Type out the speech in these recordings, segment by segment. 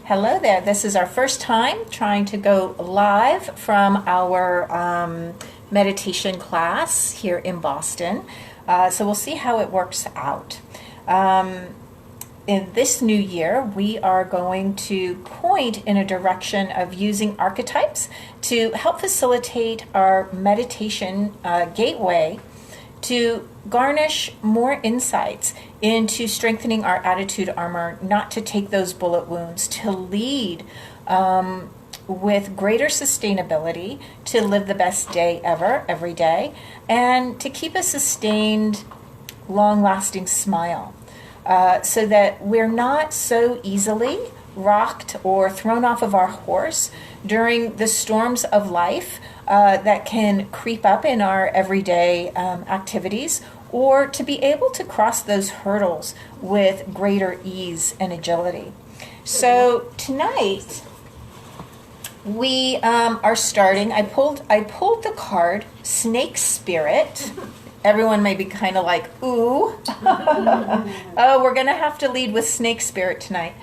Hello there. This is our first time trying to go live from our meditation class here in Boston. So we'll see how it works out. In this new year, we are going to point in a direction of using archetypes to help facilitate our meditation gateway to garnish more insights into strengthening our attitude armor, not to take those bullet wounds, to lead with greater sustainability, to live the best day ever, every day, and to keep a sustained, long-lasting smile, so that we're not so easily rocked or thrown off of our horse during the storms of life that can creep up in our everyday activities, or to be able to cross those hurdles with greater ease and agility. So tonight we are starting. I pulled the card Snake Spirit. Everyone may be kind of like, ooh, oh, we're going to have to lead with Snake Spirit tonight.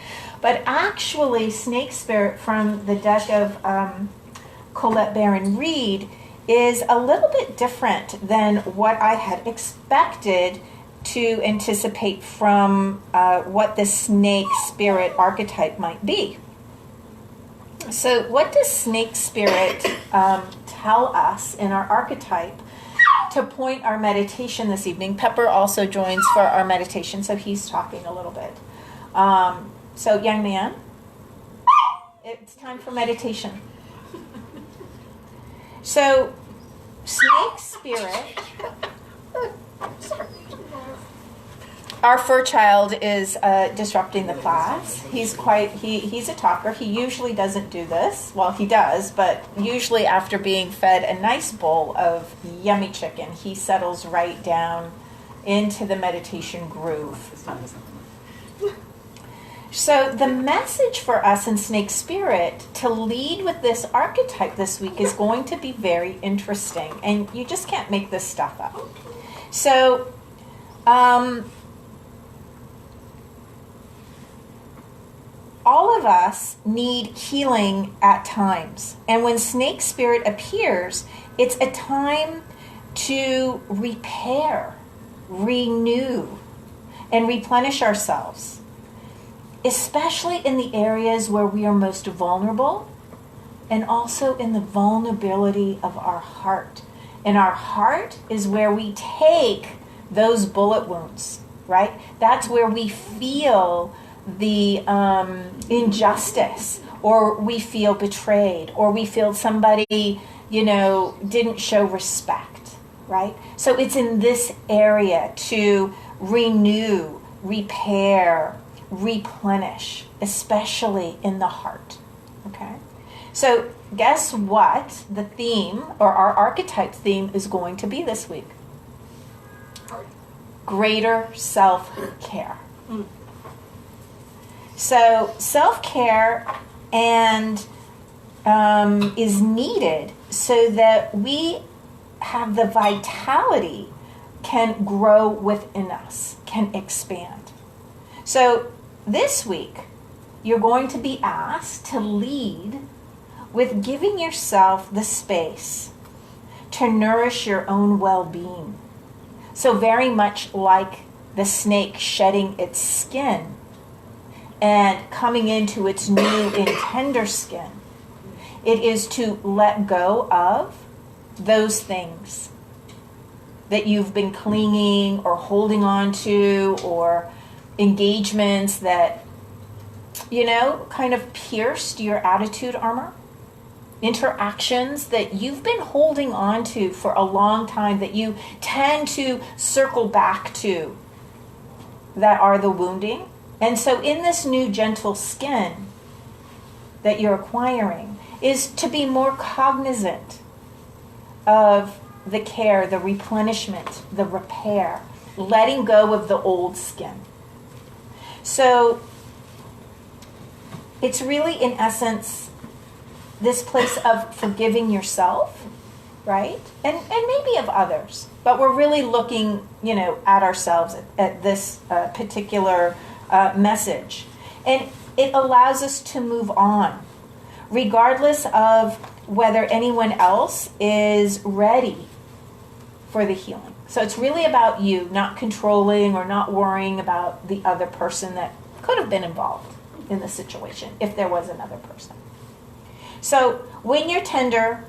But actually, Snake Spirit from the deck of ColetteBaron-Reid is a little bit different than what I had expected to anticipate from what the Snake Spirit archetype might be. So what does Snake Spirit tell us in our archetype to point our meditation this evening? Pepper also joins for our meditation, so he's talking a little bit. So young man, it's time for meditation. So Snake Spirit, our fur child is disrupting the class. He's a talker. He usually doesn't do this. Well, he does, but usually after being fed a nice bowl of yummy chicken, he settles right down into the meditation groove. So the message for us in Snake Spirit to lead with this archetype this week is going to be very interesting, and you just can't make this stuff up. So all of us need healing at times. And when Snake Spirit appears, it's a time to repair, renew, and replenish ourselves, especially in the areas where we are most vulnerable, and also in the vulnerability of our heart. And our heart is where we take those bullet wounds, right? That's where we feel the injustice, or we feel betrayed, or we feel somebody, didn't show respect, right? So it's in this area to renew, repair, replenish, especially in the heart, okay? So guess what the theme, or our archetype theme, is going to be this week? Greater self-care. So self-care and is needed so that we have the vitality, can grow within us, can expand. So this week, you're going to be asked to lead with giving yourself the space to nourish your own well-being. So very much like the snake shedding its skin and coming into its new and tender skin, it is to let go of those things that you've been clinging or holding on to, or engagements that, kind of pierced your attitude armor, interactions that you've been holding on to for a long time that you tend to circle back to, that are the wounding. And so in this new gentle skin that you're acquiring is to be more cognizant of the care, the replenishment, the repair, letting go of the old skin. So it's really, in essence, this place of forgiving yourself, right? And maybe of others. But we're really looking, at ourselves at this particular message. And it allows us to move on, regardless of whether anyone else is ready for the healing. So it's really about you, not controlling or not worrying about the other person that could have been involved in the situation, if there was another person. So when you're tender,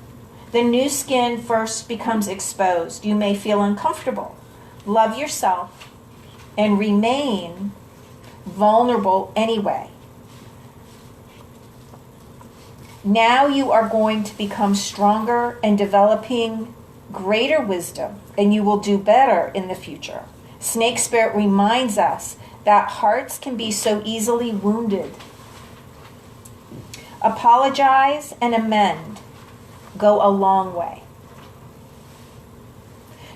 the new skin first becomes exposed. You may feel uncomfortable. Love yourself and remain vulnerable anyway. Now you are going to become stronger and developing greater wisdom, and you will do better in the future. Snake Spirit reminds us that hearts can be so easily wounded. Apologize and amend go a long way.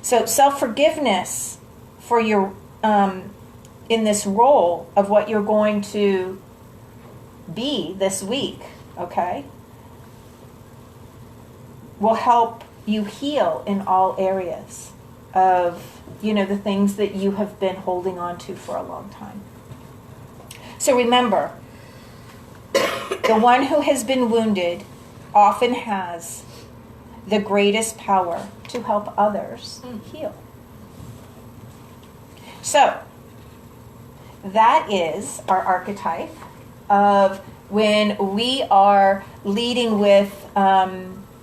So self-forgiveness for your in this role of what you're going to be this week, okay, will help you heal in all areas of, the things that you have been holding on to for a long time. So remember, the one who has been wounded often has the greatest power to help others heal. So, that is our archetype of when we are leading with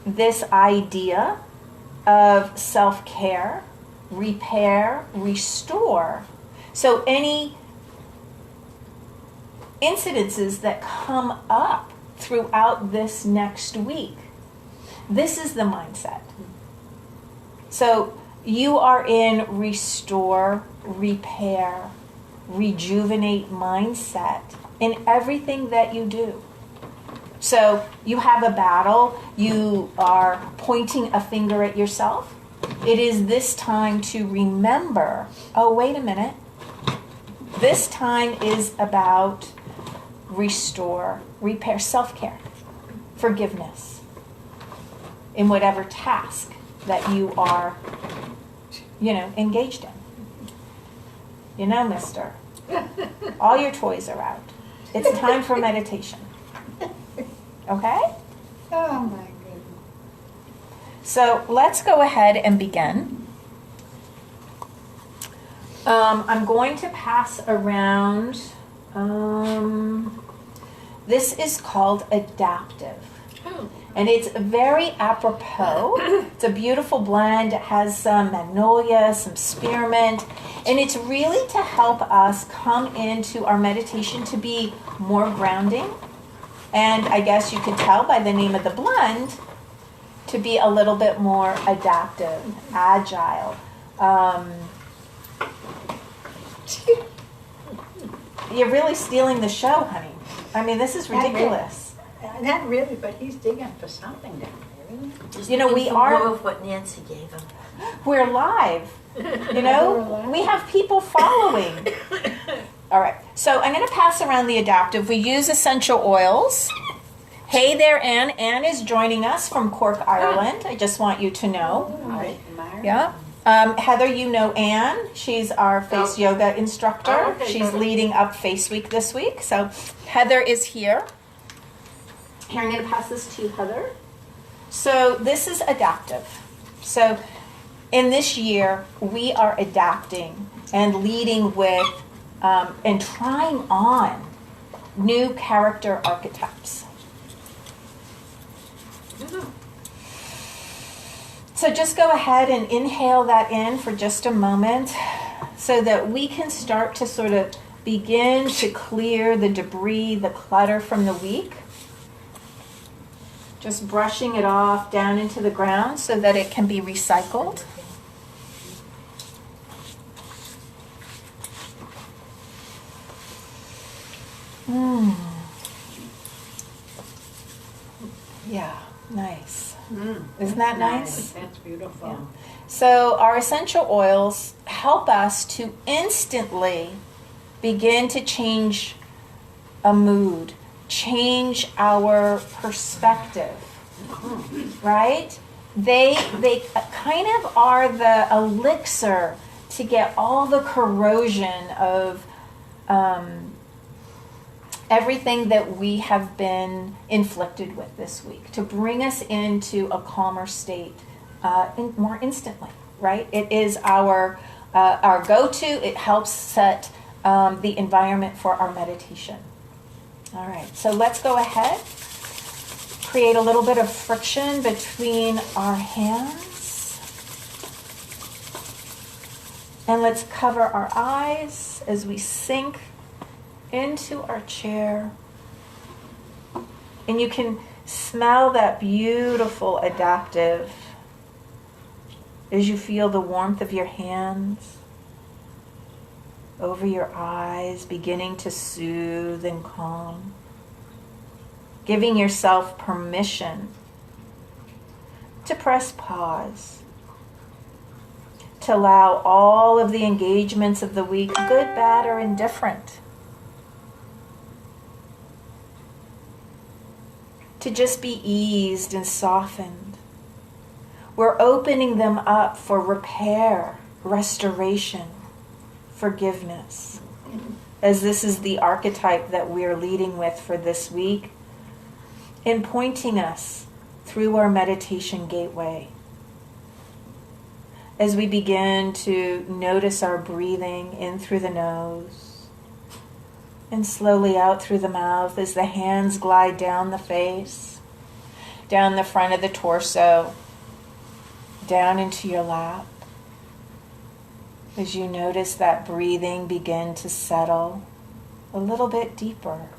this idea of self-care, repair, restore. So any incidences that come up throughout this next week, this is the mindset. So you are in restore, repair, rejuvenate mindset in everything that you do. So you have a battle, you are pointing a finger at yourself. It is this time to remember, oh, wait a minute. This time is about restore, repair, self-care, forgiveness in whatever task that you are, engaged in. Mister, all your toys are out. It's time for meditation. Okay? Oh my goodness. So let's go ahead and begin. I'm going to pass around, this is called adaptive. And it's very apropos. It's a beautiful blend. It has some magnolia, some spearmint. And it's really to help us come into our meditation to be more grounding. And I guess you could tell by the name of the blend to be a little bit more adaptive, agile. You're really stealing the show, honey. I mean, this is ridiculous. Not really, but he's digging for something down there, isn't he? Just We looking for are. more of what Nancy gave him. We're live. We have people following. All right. So I'm going to pass around the adaptive. We use essential oils. Hey there, Anne. Anne is joining us from Cork, Ireland. I just want you to know. Yeah. Heather, you know Anne. She's our face yoga instructor. Okay, She's good. leading up Face Week this week. So Heather is here. Here, I'm going to pass this to you, Heather. So this is adaptive. So in this year, we are adapting and leading with and trying on new character archetypes. So just go ahead and inhale that in for just a moment so that we can start to sort of begin to clear the debris, the clutter from the week. Just brushing it off down into the ground so that it can be recycled. Yeah, nice. Isn't that nice? That's beautiful. Yeah. So our essential oils help us to instantly begin to change a mood, change our perspective, right? They kind of are the elixir to get all the corrosion of everything that we have been inflicted with this week, to bring us into a calmer state more instantly, right? It is our go-to. It helps set the environment for our meditation. All right, so let's go ahead. Create a little bit of friction between our hands. And let's cover our eyes as we sink into our chair. And you can smell that beautiful adaptive as you feel the warmth of your hands over your eyes, beginning to soothe and calm. Giving yourself permission to press pause, to allow all of the engagements of the week, good, bad, or indifferent, to just be eased and softened. We're opening them up for repair, restoration, forgiveness, as this is the archetype that we're leading with for this week, in pointing us through our meditation gateway. As we begin to notice our breathing in through the nose and slowly out through the mouth as the hands glide down the face, down the front of the torso, down into your lap. As you notice that breathing begin to settle a little bit deeper,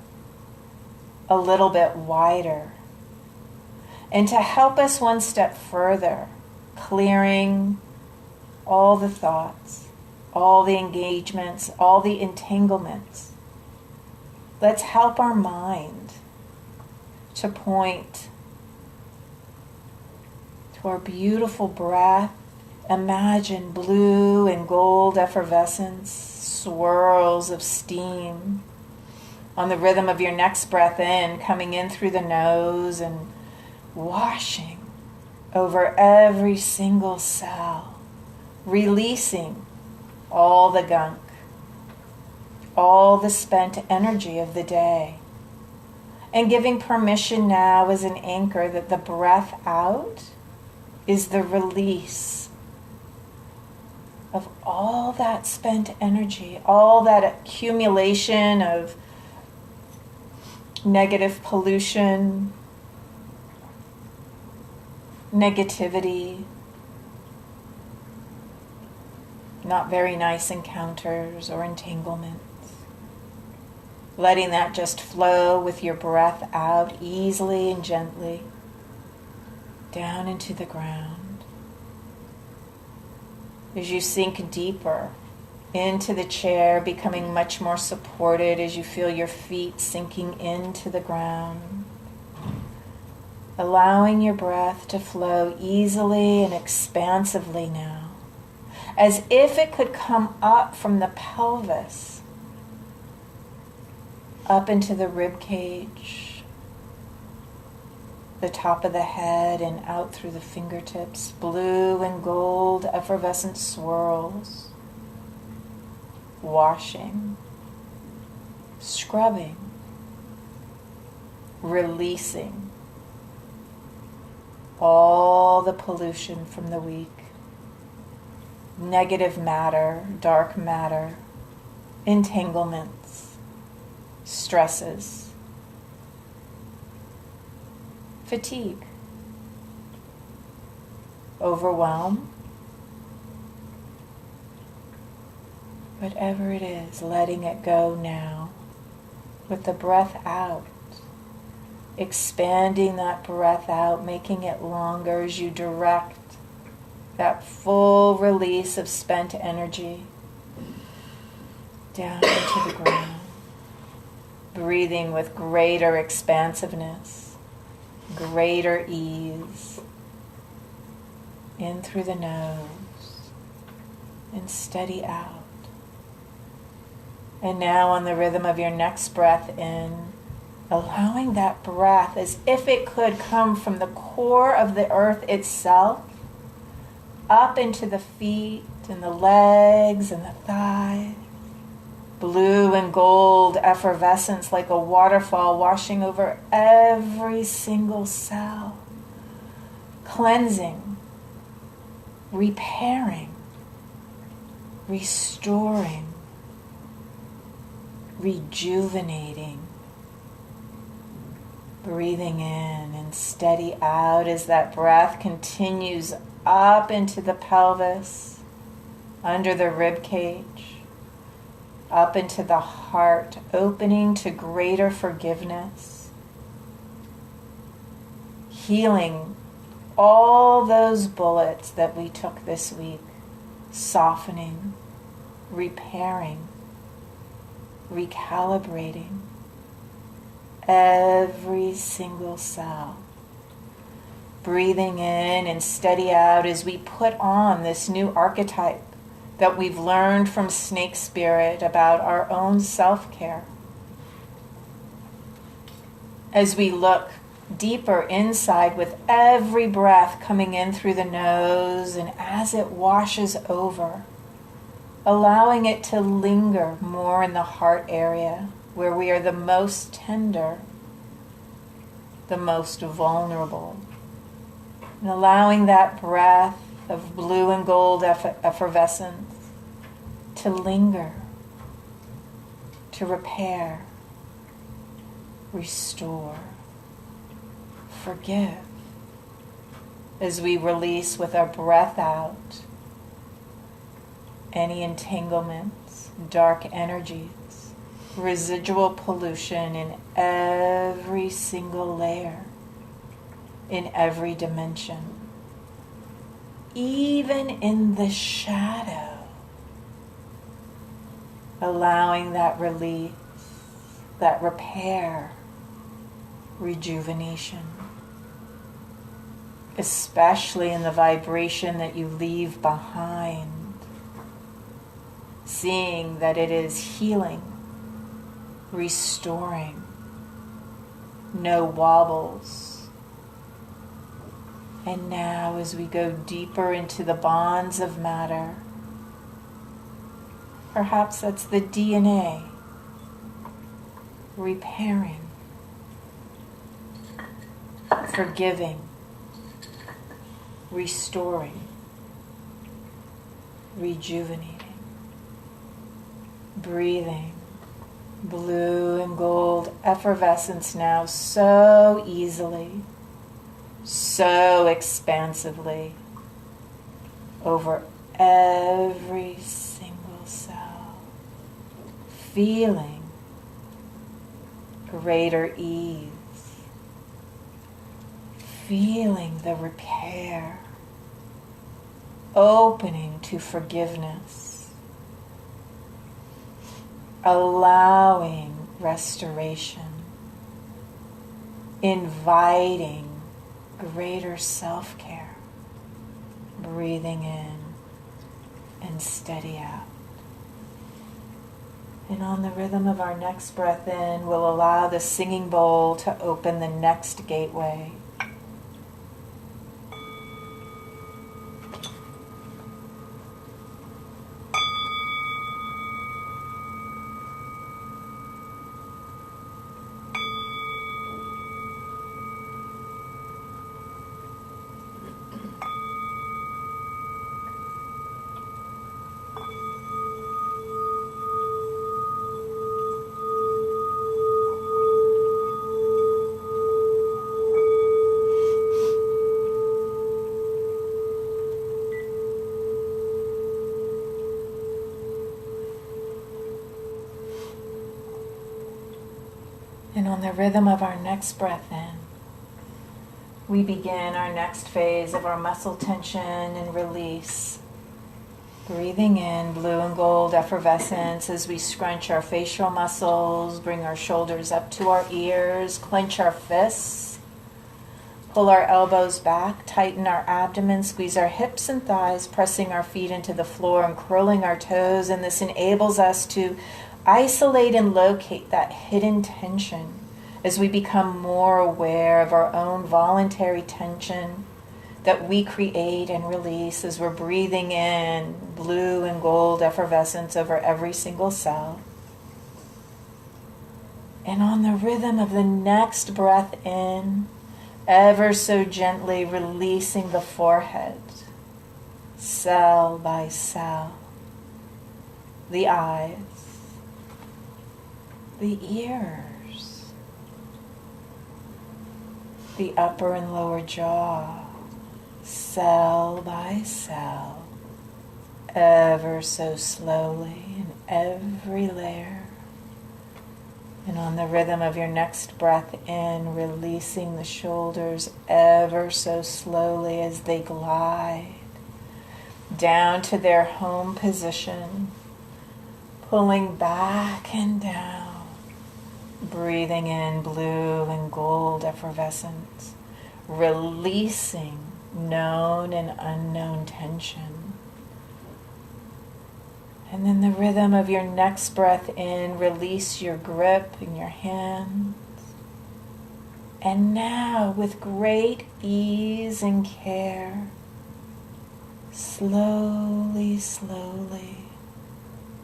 a little bit wider. And to help us one step further, clearing all the thoughts, all the engagements, all the entanglements, let's help our mind to point to our beautiful breath. Imagine blue and gold effervescence, swirls of steam on the rhythm of your next breath in, coming in through the nose and washing over every single cell, releasing all the gunk, all the spent energy of the day, and giving permission now as an anchor that the breath out is the release of all that spent energy, all that accumulation of negative pollution, negativity, not very nice encounters or entanglements. Letting that just flow with your breath out easily and gently down into the ground. As you sink deeper into the chair, becoming much more supported as you feel your feet sinking into the ground. Allowing your breath to flow easily and expansively now, as if it could come up from the pelvis, up into the rib cage, the top of the head, and out through the fingertips. Blue and gold effervescent swirls, washing, scrubbing, releasing all the pollution from the week, negative matter, dark matter, entanglements, stresses, fatigue, overwhelm, whatever it is, letting it go now with the breath out, expanding that breath out, making it longer as you direct that full release of spent energy down into the ground, breathing with greater expansiveness, greater ease, in through the nose and steady out. And now on the rhythm of your next breath in, allowing that breath as if it could come from the core of the earth itself, up into the feet and the legs and the thighs, blue and gold effervescence like a waterfall washing over every single cell, cleansing, repairing, restoring, rejuvenating. Breathing in and steady out as that breath continues up into the pelvis, under the rib cage, up into the heart, opening to greater forgiveness, healing all those bullets that we took this week, softening, repairing, recalibrating every single cell. Breathing in and steady out as we put on this new archetype that we've learned from Snake Spirit about our own self-care. As we look deeper inside with every breath coming in through the nose, and as it washes over, allowing it to linger more in the heart area where we are the most tender, the most vulnerable. And allowing that breath of blue and gold effervescence to linger, to repair, restore, forgive, as we release with our breath out any entanglements, dark energies, residual pollution in every single layer, in every dimension, even in the shadow, allowing that release, that repair, rejuvenation, especially in the vibration that you leave behind, seeing that it is healing, restoring, no wobbles. And now as we go deeper into the bonds of matter, perhaps that's the DNA, repairing, forgiving, restoring, rejuvenating, breathing, blue and gold effervescence now so easily, so expansively over every single cell, feeling greater ease, feeling the repair, opening to forgiveness, allowing restoration, inviting greater self-care, breathing in and steady out. And on the rhythm of our next breath in, we'll allow the singing bowl to open the next gateway. And on the rhythm of our next breath in, we begin our next phase of our muscle tension and release. Breathing in blue and gold effervescence as we scrunch our facial muscles, bring our shoulders up to our ears, clench our fists, pull our elbows back, tighten our abdomen, squeeze our hips and thighs, pressing our feet into the floor and curling our toes. And this enables us to isolate and locate that hidden tension as we become more aware of our own voluntary tension that we create and release as we're breathing in blue and gold effervescence over every single cell. And on the rhythm of the next breath in, ever so gently releasing the forehead, cell by cell, the eyes, the ears, the upper and lower jaw, cell by cell, ever so slowly in every layer. And on the rhythm of your next breath in, releasing the shoulders ever so slowly as they glide down to their home position, pulling back and down, breathing in blue and gold effervescence, releasing known and unknown tension. And then the rhythm of your next breath in, release your grip in your hands. And now, with great ease and care, slowly, slowly,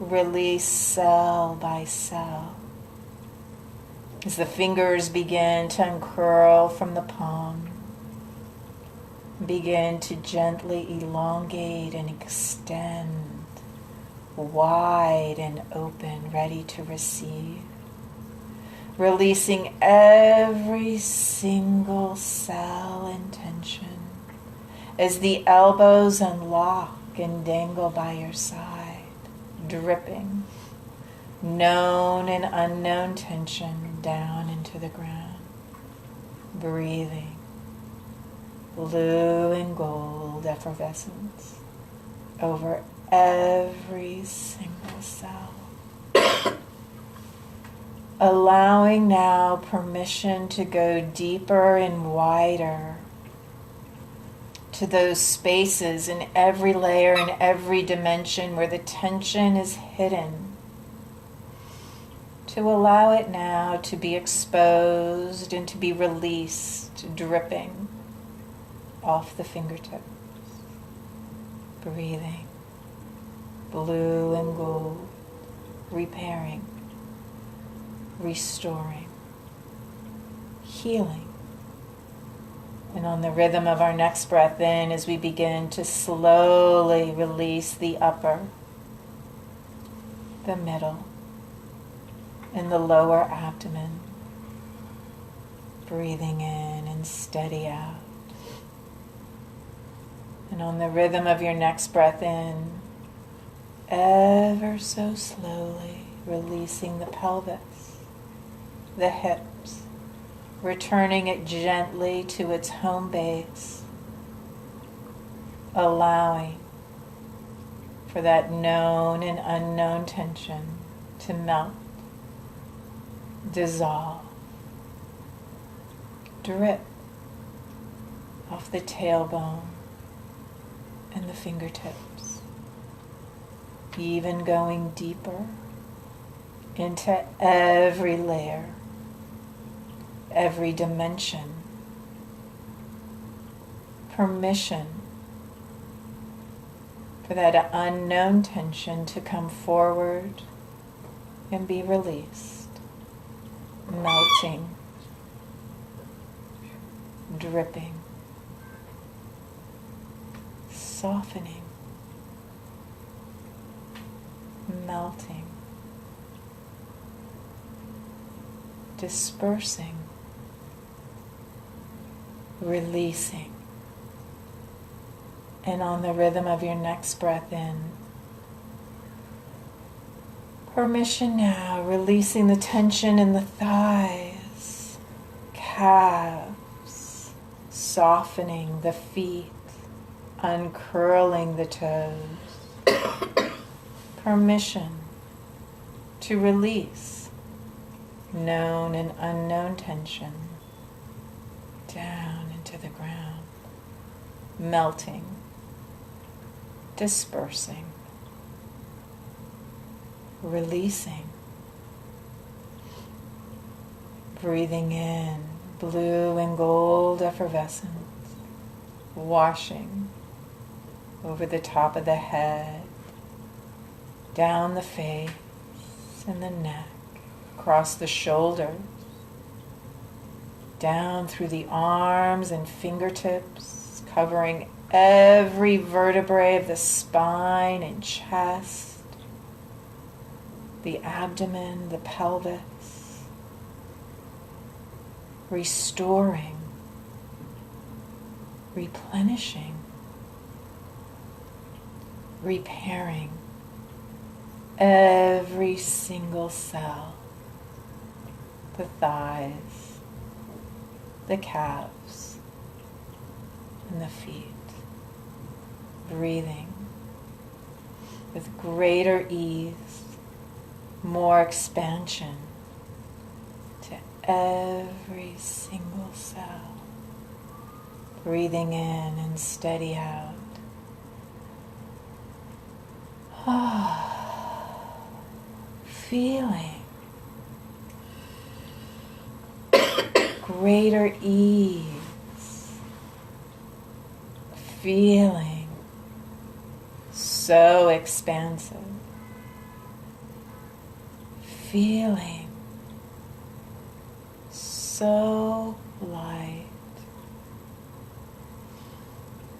release cell by cell. As the fingers begin to uncurl from the palm, begin to gently elongate and extend, wide and open, ready to receive. Releasing every single cell and tension as the elbows unlock and dangle by your side, dripping known and unknown tension down into the ground. Breathing blue and gold effervescence over every single cell. Allowing now permission to go deeper and wider to those spaces in every layer and every dimension where the tension is hidden. To allow it now to be exposed and to be released, dripping off the fingertips. Breathing blue and gold, repairing, restoring, healing. And on the rhythm of our next breath in, as we begin to slowly release the upper, the middle, and the lower abdomen, breathing in and steady out. And on the rhythm of your next breath in, ever so slowly releasing the pelvis, the hips, returning it gently to its home base, allowing for that known and unknown tension to melt, dissolve, drip off the tailbone and the fingertips, even going deeper into every layer, every dimension. Permission for that unknown tension to come forward and be released, melting, dripping, softening, melting, dispersing, releasing. And on the rhythm of your next breath in, permission now, releasing the tension in the thighs, calves, softening the feet, uncurling the toes. Permission to release known and unknown tension down into the ground, melting, dispersing, releasing, breathing in blue and gold effervescence, washing over the top of the head, down the face and the neck, across the shoulders, down through the arms and fingertips, covering every vertebrae of the spine and chest, the abdomen, the pelvis, restoring, replenishing, repairing every single cell, the thighs, the calves, and the feet. Breathing with greater ease, more expansion to every single cell. Breathing in and steady out. Feeling greater ease. Feeling so expansive. Feeling so light.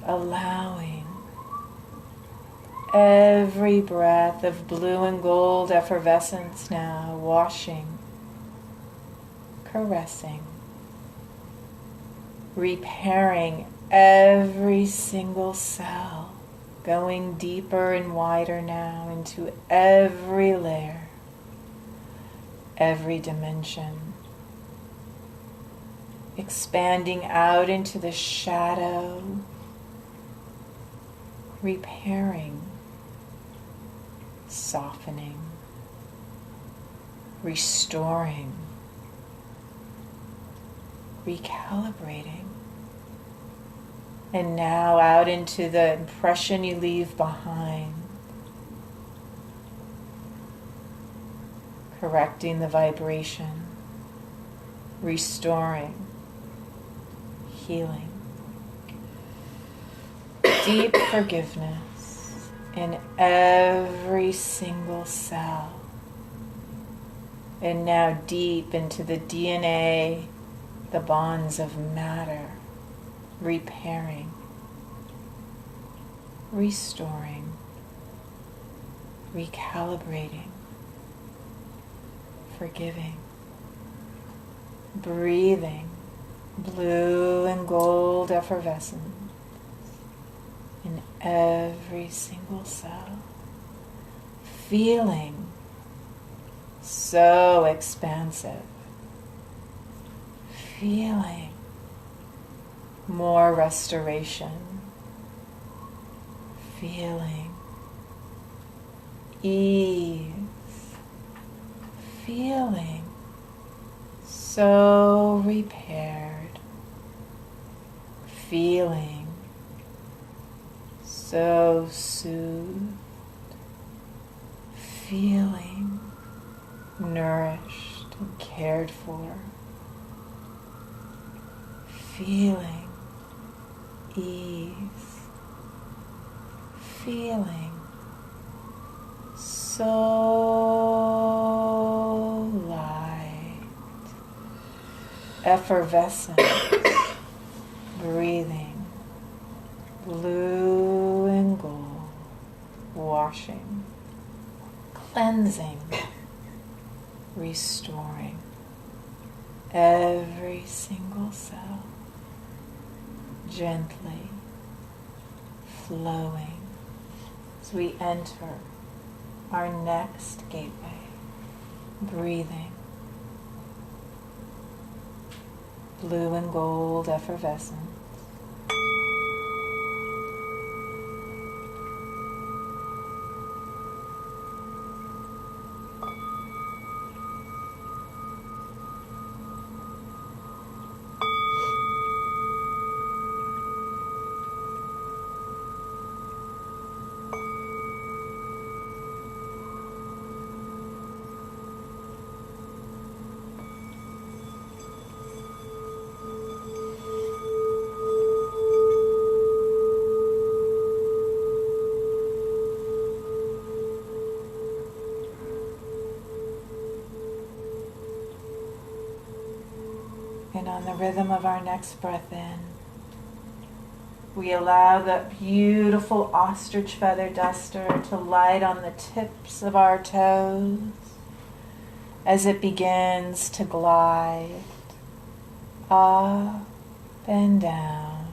Allowing every breath of blue and gold effervescence now washing, caressing, repairing every single cell, going deeper and wider now into every layer, every dimension, expanding out into the shadow, repairing, softening, restoring, recalibrating. And now out into the impression you leave behind, correcting the vibration, restoring, healing. Deep forgiveness in every single cell. And now deep into the DNA, the bonds of matter, repairing, restoring, recalibrating, forgiving, breathing, blue and gold effervescence in every single cell, feeling so expansive, feeling more restoration, feeling ease, feeling so repaired, feeling so soothed, feeling nourished and cared for, feeling ease, feeling so light, effervescent, breathing, blue and gold, washing, cleansing, restoring every single cell, gently flowing as we enter our next gateway, breathing, blue and gold effervescence, rhythm of our next breath in, we allow the beautiful ostrich feather duster to light on the tips of our toes as it begins to glide up and down,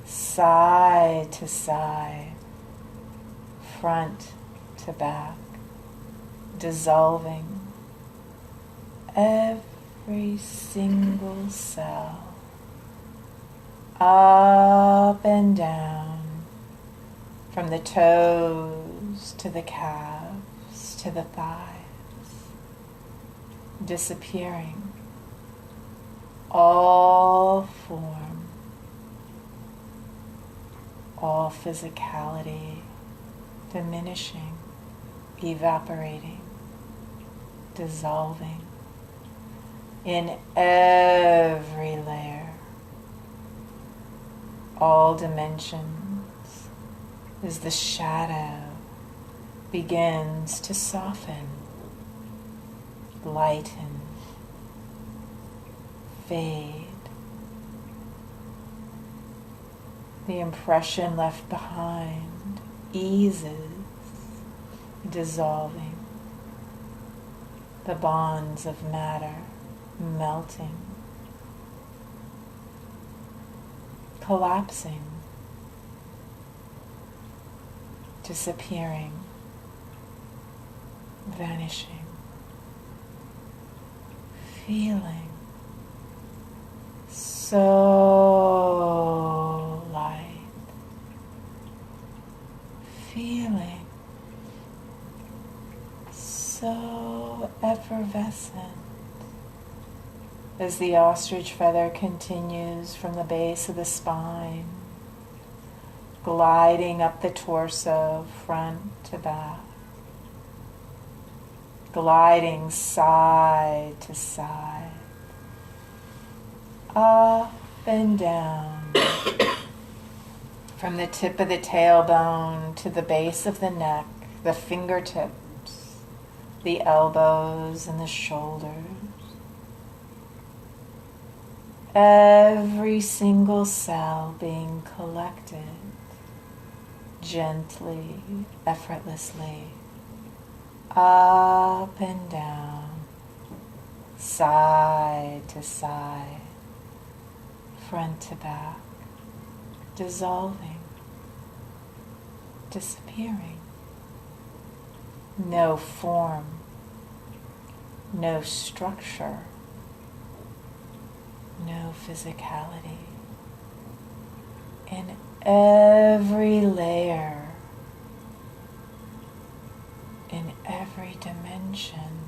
side to side, front to back, dissolving every single cell, up and down, from the toes to the calves to the thighs, disappearing all form, all physicality, diminishing, evaporating, dissolving in every layer, all dimensions, as the shadow begins to soften, lighten, fade. The impression left behind eases, dissolving. The bonds of matter melting, collapsing, disappearing, vanishing, feeling so light, feeling so effervescent as the ostrich feather continues from the base of the spine, gliding up the torso, front to back, gliding side to side, up and down, from the tip of the tailbone to the base of the neck, the fingertips, the elbows and the shoulders. Every single cell being collected gently, effortlessly, up and down, side to side, front to back, dissolving, disappearing. No form, no structure, no physicality. In every layer, in every dimension,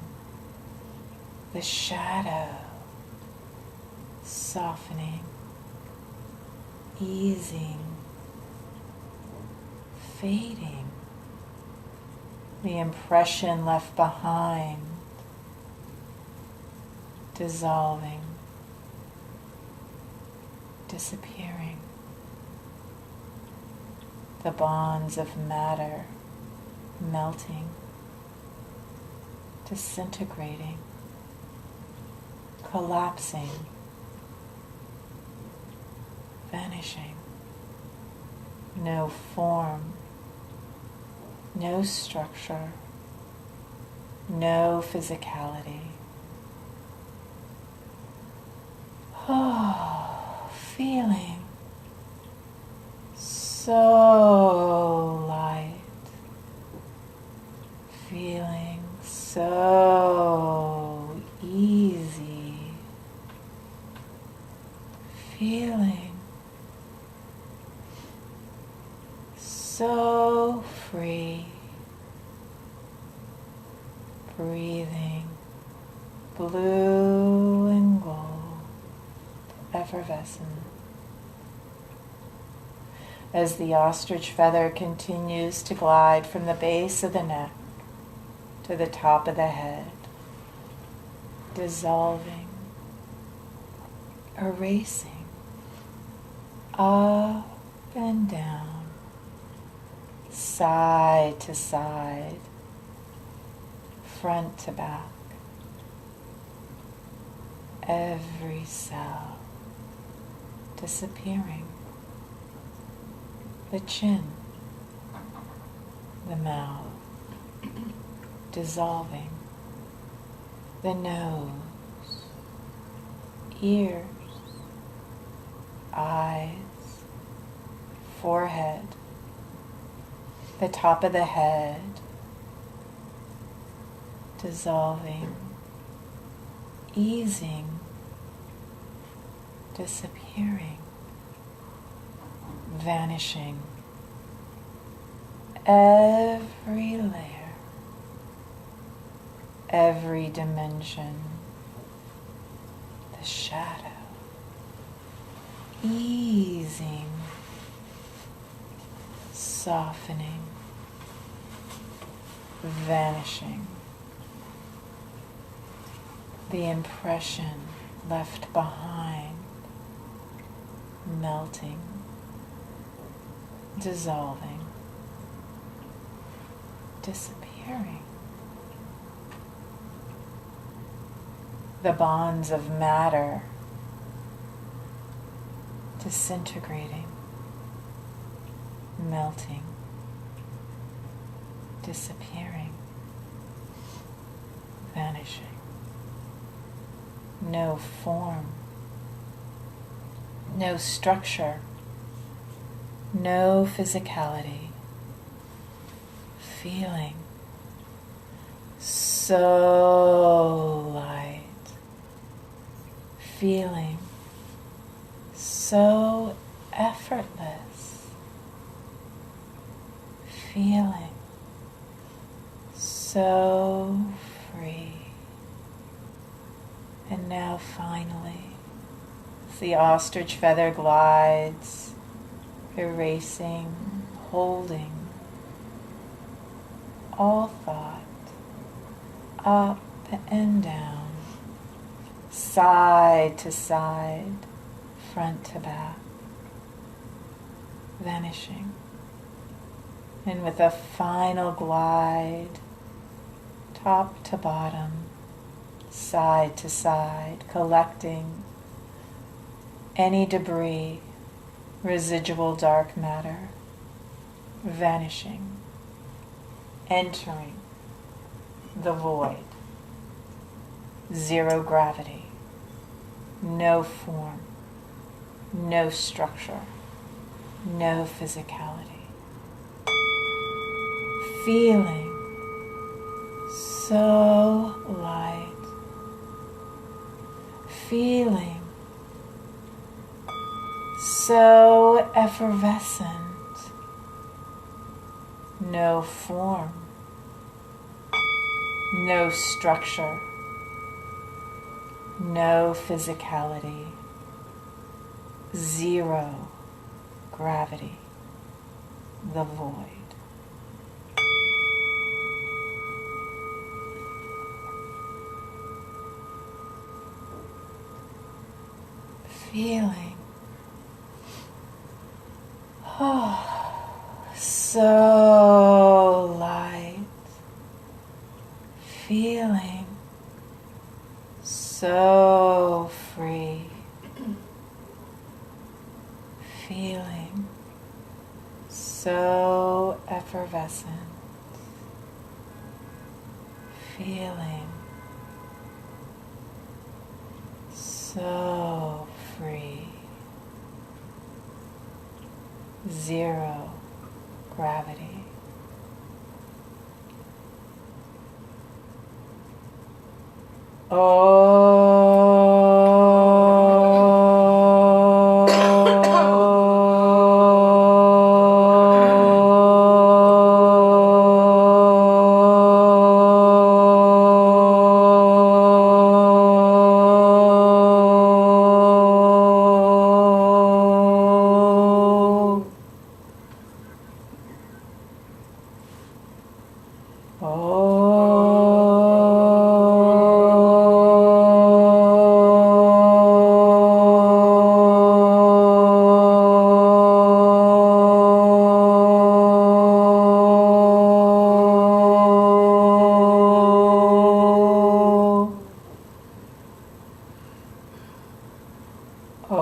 the shadow softening, easing, fading, the impression left behind, dissolving, disappearing, the bonds of matter melting, disintegrating, collapsing, vanishing. No form, no structure, no physicality. Oh, feeling so light, feeling so easy, feeling so free, breathing blue and gold, effervescent. As the ostrich feather continues to glide from the base of the neck to the top of the head, dissolving, erasing, up and down, side to side, front to back. every cell disappearing. The chin, the mouth dissolving, the nose, ears, eyes, forehead, the top of the head dissolving, easing, disappearing, vanishing. Every layer, every dimension, the shadow, easing, softening, vanishing. The impression left behind, melting, dissolving, disappearing. The bonds of matter disintegrating, melting, disappearing, vanishing. No form, no structure, no physicality. Feeling so light, feeling so effortless, feeling so free. And now finally, as the ostrich feather glides, erasing, holding all thought, up and down, side to side, front to back, vanishing. And with a final glide, top to bottom, side to side, collecting any debris, residual dark matter, vanishing, entering the void. Zero gravity, no form, no structure, no physicality. Feeling so light, feeling so effervescent, no form, no structure, no physicality, zero gravity, the void. Feeling so light, feeling so free, feeling so effervescent, feeling so free, zero gravity. Oh. So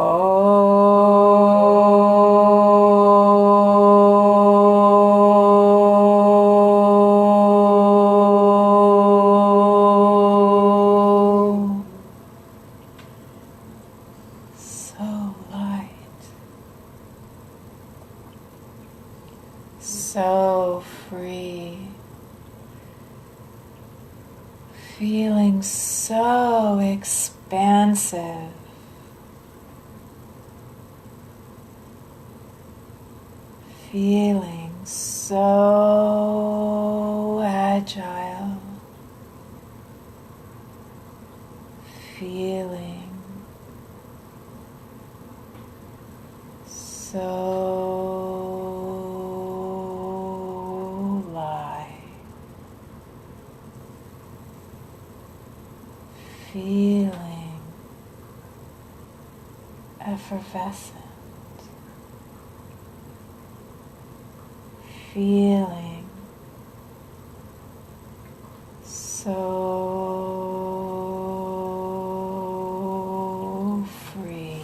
light, so free, feeling so expansive. Feeling so agile, feeling so light, feeling effervescent. Feeling so free,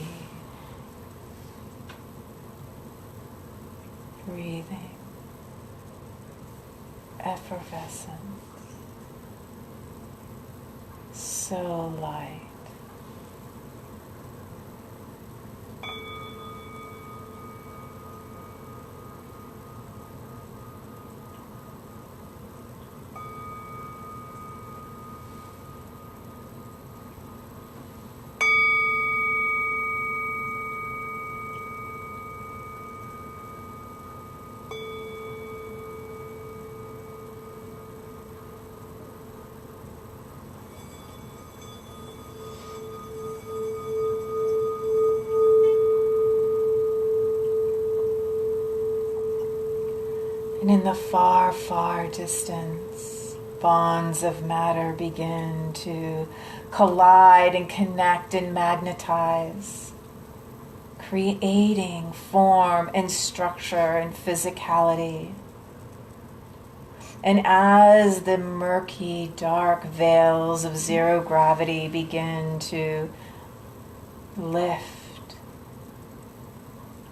breathing, effervescent, so light. And in the far, far distance, bonds of matter begin to collide and connect and magnetize, creating form and structure and physicality. And as the murky, dark veils of zero gravity begin to lift,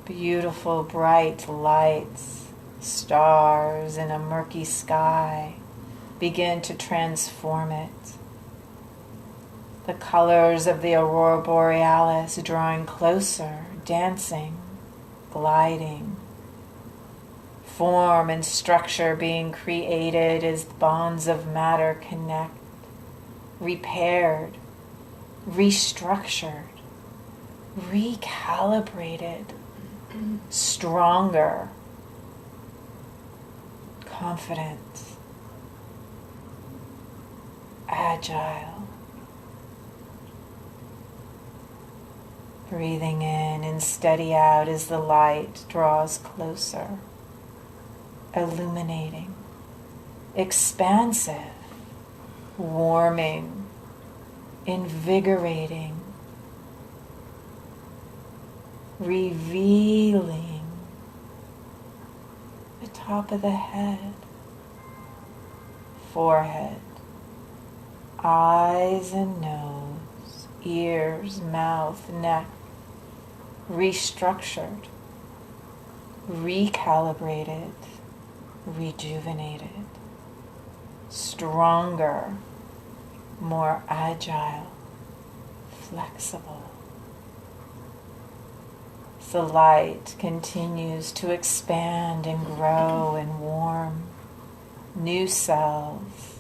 beautiful, bright lights, stars in a murky sky begin to transform it. The colors of the aurora borealis drawing closer, dancing, gliding. Form and structure being created as bonds of matter connect, repaired, restructured, recalibrated, stronger, confident, agile. Breathing in and steady out as the light draws closer, illuminating, expansive, warming, invigorating, revealing the top of the head, forehead, eyes and nose, ears, mouth, neck, restructured, recalibrated, rejuvenated, stronger, more agile, flexible. The light continues to expand and grow and warm. New cells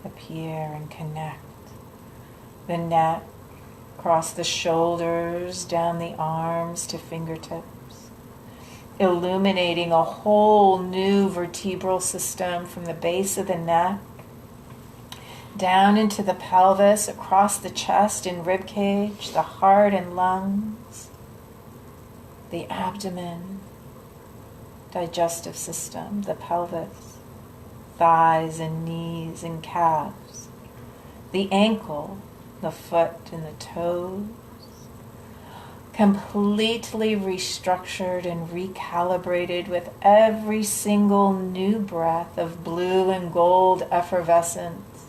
appear and connect. The neck, across the shoulders, down the arms to fingertips, illuminating a whole new vertebral system from the base of the neck down into the pelvis, across the chest and rib cage, the heart and lungs, the abdomen, digestive system, the pelvis, thighs and knees and calves, the ankle, the foot and the toes, completely restructured and recalibrated with every single new breath of blue and gold effervescence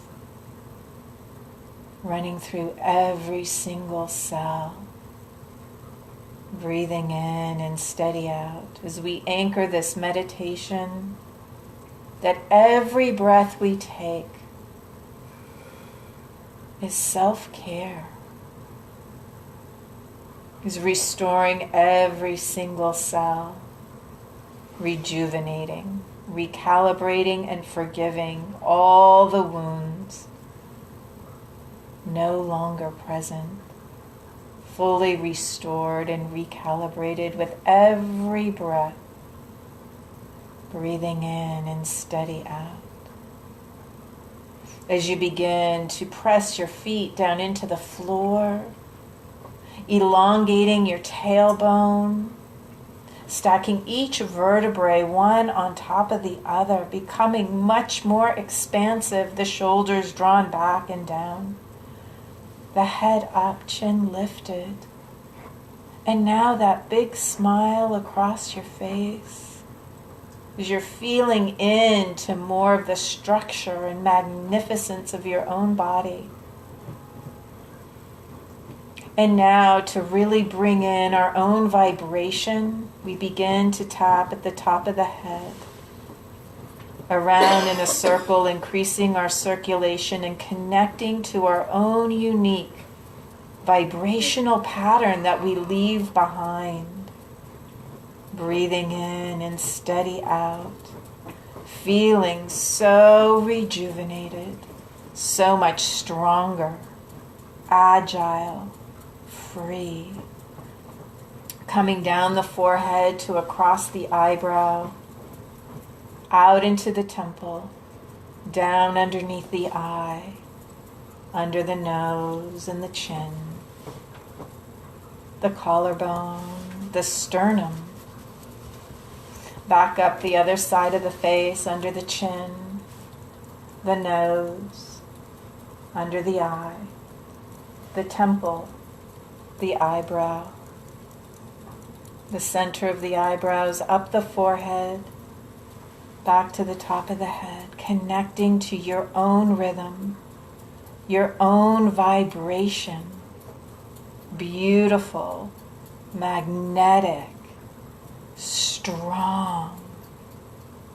running through every single cell, Breathing in and steady out as we anchor this meditation that every breath we take is self-care, is restoring every single cell, rejuvenating, recalibrating, and forgiving all the wounds no longer present, fully restored and recalibrated with every breath. Breathing in and steady out. As you begin to press your feet down into the floor, elongating your tailbone, stacking each vertebrae one on top of the other, becoming much more expansive, the shoulders drawn back and down, the head up, chin lifted, and now that big smile across your face as you're feeling into more of the structure and magnificence of your own body. And now to really bring in our own vibration, we begin to tap at the top of the head, around in a circle, increasing our circulation and connecting to our own unique vibrational pattern that we leave behind. Breathing in and steady out, feeling so rejuvenated, so much stronger, agile, free. Coming down the forehead to across the eyebrow, out into the temple, down underneath the eye, under the nose and the chin, the collarbone, the sternum, back up the other side of the face, under the chin, the nose, under the eye, the temple, the eyebrow, the center of the eyebrows, up the forehead, back to the top of the head, connecting to your own rhythm, your own vibration, beautiful, magnetic, strong,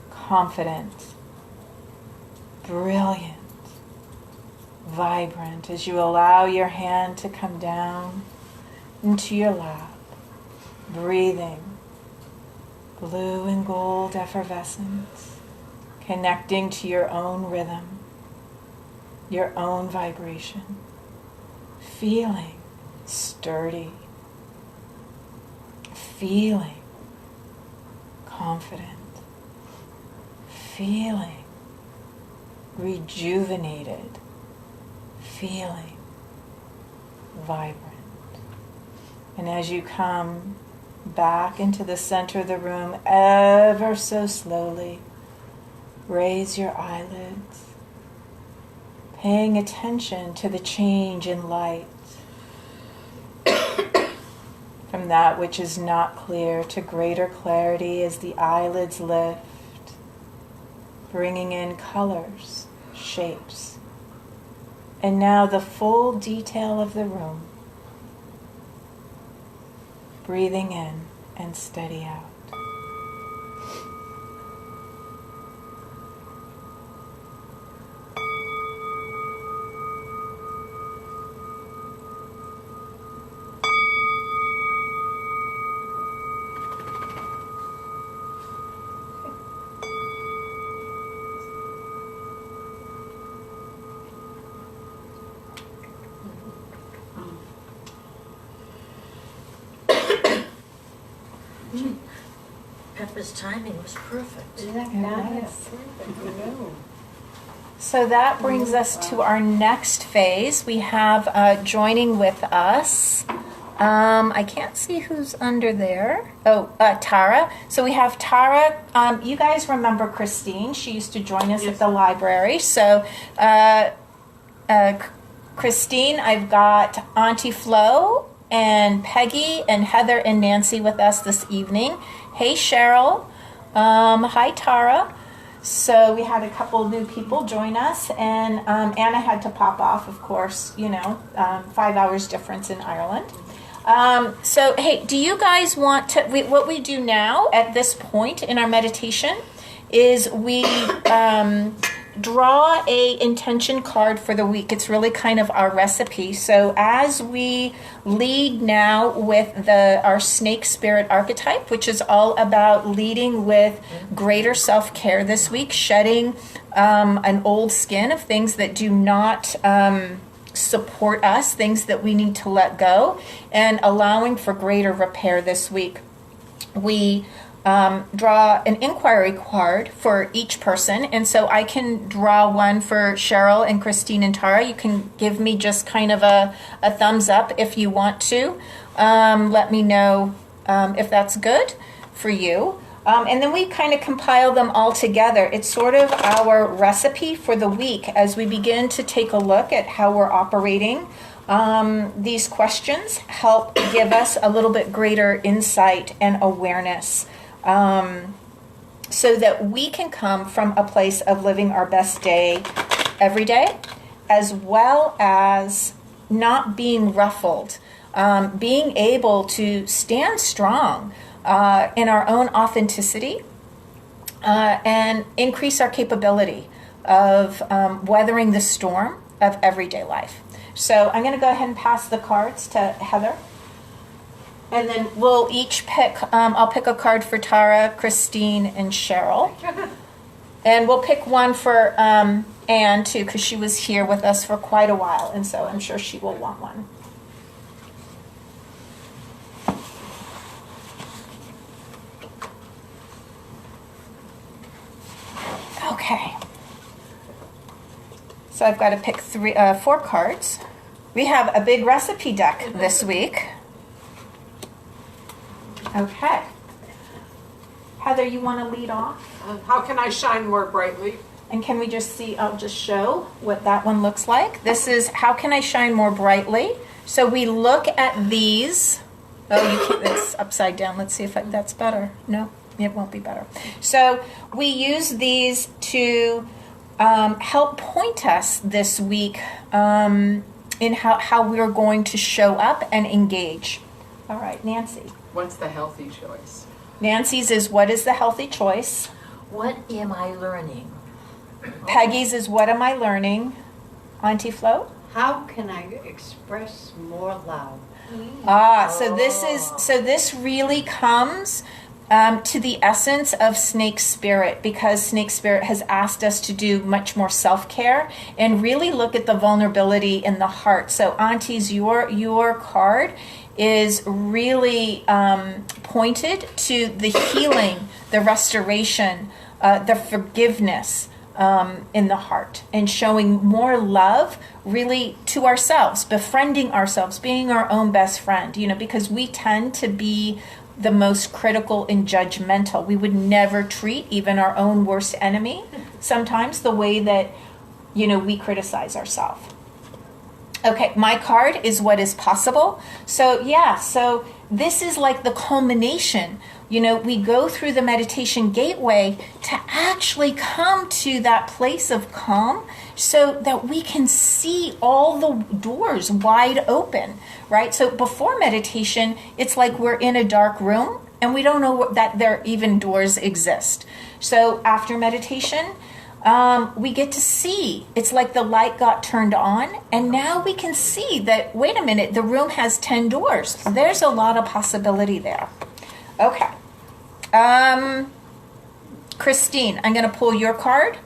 confident, brilliant, vibrant, as you allow your hand to come down into your lap, breathing, blue and gold effervescence, connecting to your own rhythm, your own vibration, feeling sturdy, feeling confident, feeling rejuvenated, feeling vibrant. And as you come back into the center of the room, ever so slowly, raise your eyelids, paying attention to the change in light from that which is not clear to greater clarity as the eyelids lift, bringing in colors, shapes, and now the full detail of the room. Breathing in and steady out. Pepper's timing was perfect. So that brings us to our next phase. We have joining with us. I can't see who's under there. Oh, Tara. So we have Tara. You guys remember Christine? She used to join us at the library. So Christine, I've got Auntie Flo and Peggy and Heather and Nancy with us this evening. Hey, Cheryl. Hi, Tara. So we had a couple new people join us, and Anna had to pop off, of course, 5 hours difference in Ireland. So, hey, do you guys want to, what we do now at this point in our meditation is we draw a intention card for the week. It's really kind of our recipe. So as we lead now with our snake spirit archetype, which is all about leading with greater self-care this week, shedding an old skin of things that do not support us, things that we need to let go, and allowing for greater repair this week. We draw an inquiry card for each person, and so I can draw one for Cheryl and Christine and Tara. You can give me just kind of a thumbs up if you want to. Let me know if that's good for you. And then we kind of compile them all together. It's sort of our recipe for the week as we begin to take a look at how we're operating. These questions help give us a little bit greater insight and awareness, so that we can come from a place of living our best day every day, as well as not being ruffled, being able to stand strong in our own authenticity, and increase our capability of weathering the storm of everyday life. So I'm going to go ahead and pass the cards to Heather. And then we'll each pick, I'll pick a card for Tara, Christine, and Cheryl. And we'll pick one for Anne, too, because she was here with us for quite a while. And so I'm sure she will want one. Okay. So I've got to pick 4 cards. We have a big recipe deck this week. Okay. Heather, you want to lead off? How can I shine more brightly? And can we just see, I'll just show what that one looks like. This is how can I shine more brightly? So we look at these. Oh, you keep this upside down. Let's see if that's better. No, it won't be better. So we use these to help point us this week in how we're going to show up and engage. All right, Nancy. What's the healthy choice? Nancy's is what is the healthy choice? What am I learning? Peggy's is what am I learning? Auntie Flo? How can I express more love? So this really comes to the essence of Snake Spirit, because Snake Spirit has asked us to do much more self-care and really look at the vulnerability in the heart. So Aunties, your card is really pointed to the healing, the restoration, the forgiveness in the heart, and showing more love really to ourselves, befriending ourselves, being our own best friend, because we tend to be the most critical and judgmental. We would never treat even our own worst enemy sometimes the way that, we criticize ourselves. Okay, my card is what is possible. So this is like the culmination. We go through the meditation gateway to actually come to that place of calm so that we can see all the doors wide open, right? So before meditation, it's like we're in a dark room and we don't know that there even doors exist. So after meditation, we get to see, it's like the light got turned on, and now we can see that, wait a minute, the room has 10 doors. There's a lot of possibility there. Okay. Christine, I'm going to pull your card.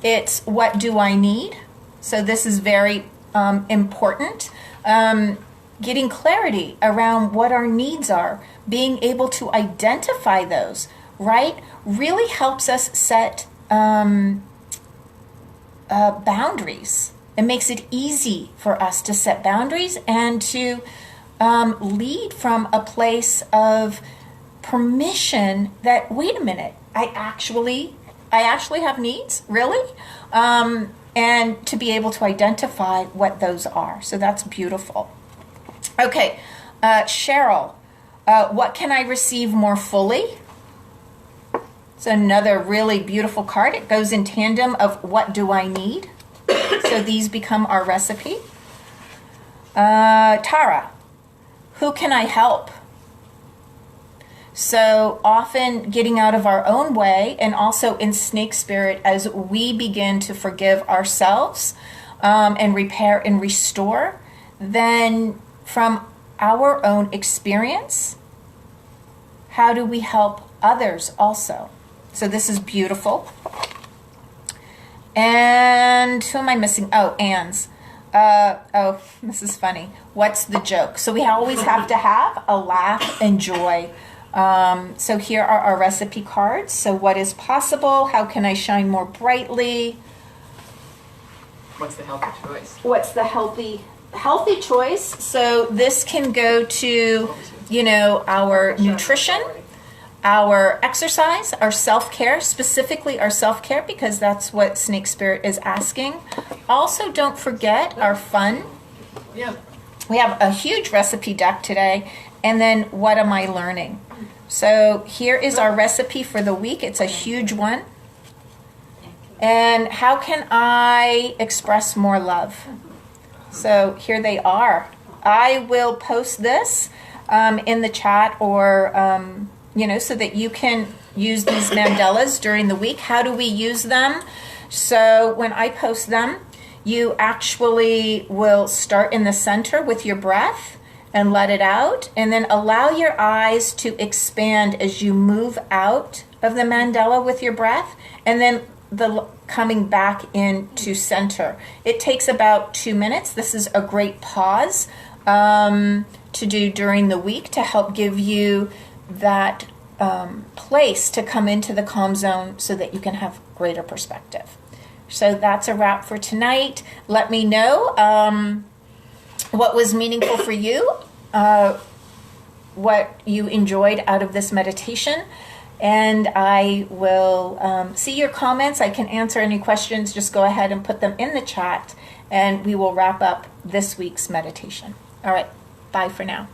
It's what do I need? So this is very important. Getting clarity around what our needs are, being able to identify those, right, really helps us set boundaries. It makes it easy for us to set boundaries and to lead from a place of permission that, wait a minute, I actually have needs, really? And to be able to identify what those are. So that's beautiful. Okay, Cheryl, what can I receive more fully? It's another really beautiful card. It goes in tandem of what do I need? So these become our recipe. Tara, Who can I help? So often getting out of our own way, and also in snake spirit, as we begin to forgive ourselves and repair and restore, then from our own experience, how do we help others also? So this is beautiful. And who am I missing? Oh, Anne's. Oh, this is funny. What's the joke? So we always have to have a laugh and joy. So here are our recipe cards. So what is possible? How can I shine more brightly? What's the healthy choice? What's the healthy choice? So this can go to, our nutrition, our exercise, our self-care, specifically our self-care, because that's what Snake Spirit is asking. Also, don't forget our fun. Yeah. We have a huge recipe deck today. And then, what am I learning? So here is our recipe for the week. It's a huge one. And how can I express more love? So here they are. I will post this in the chat, or so that you can use these mandalas during the week. How do we use them? So when I post them, you actually will start in the center with your breath and let it out, and then allow your eyes to expand as you move out of the mandala with your breath, and then coming back into center. It takes about 2 minutes. This is a great pause to do during the week to help give you that place to come into the calm zone so that you can have greater perspective. So that's a wrap for tonight. Let me know what was meaningful for you, what you enjoyed out of this meditation. And I will see your comments. I can answer any questions. Just go ahead and put them in the chat, and we will wrap up this week's meditation. All right, bye for now.